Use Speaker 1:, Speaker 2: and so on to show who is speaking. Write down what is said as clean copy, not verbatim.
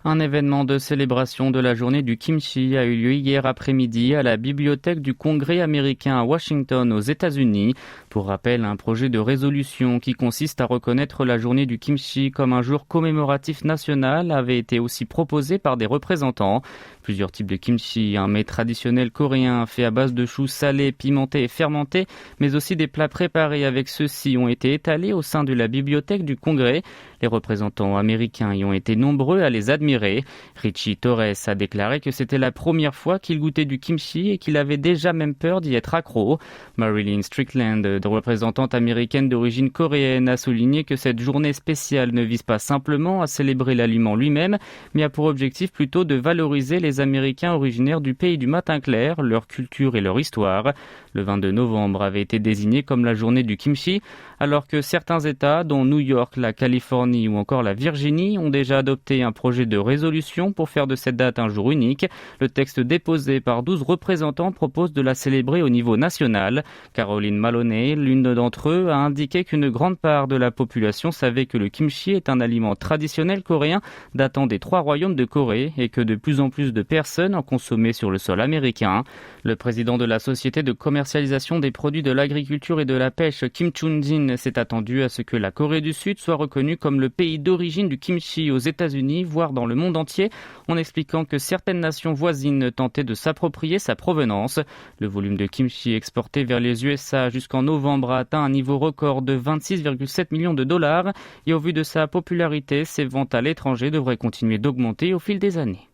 Speaker 1: Un événement de célébration de la journée du kimchi a eu lieu hier après-midi à la bibliothèque du Congrès américain à Washington aux États-Unis. Pour rappel, un projet de résolution qui consiste à reconnaître la journée du kimchi comme un jour commémoratif national avait été aussi proposé par des représentants. Plusieurs types de kimchi, un mets traditionnel coréen fait à base de choux salés, pimentés et fermentés, mais aussi des plats préparés avec ceux-ci ont été étalés au sein de la bibliothèque du Congrès. Les représentants américains y ont été nombreux à les admirer. Richie Torres a déclaré que c'était la première fois qu'il goûtait du kimchi et qu'il avait déjà même peur d'y être accro. Marilyn Strickland, représentante américaine d'origine coréenne, a souligné que cette journée spéciale ne vise pas simplement à célébrer l'aliment lui-même, mais a pour objectif plutôt de valoriser les Américains originaires du pays du matin clair, leur culture et leur histoire. Le 22 novembre avait été désigné comme la journée du kimchi, alors que certains États, dont New York, la Californie ou encore la Virginie, ont déjà adopté un projet de résolution pour faire de cette date un jour unique. Le texte déposé par 12 représentants propose de la célébrer au niveau national. Caroline Maloney, l'une d'entre eux, a indiqué qu'une grande part de la population savait que le kimchi est un aliment traditionnel coréen datant des 3 royaumes de Corée et que de plus en plus de personnes en consommaient sur le sol américain. Le président de la société de commercialisation des produits de l'agriculture et de la pêche, Kim Chun-jin, s'est attendu à ce que la Corée du Sud soit reconnue comme le pays d'origine du kimchi aux États-Unis, voire dans le monde entier, en expliquant que certaines nations voisines tentaient de s'approprier sa provenance. Le volume de kimchi exporté vers les USA jusqu'en novembre a atteint un niveau record de 26,7 millions de dollars et au vu de sa popularité, ses ventes à l'étranger devraient continuer d'augmenter au fil des années.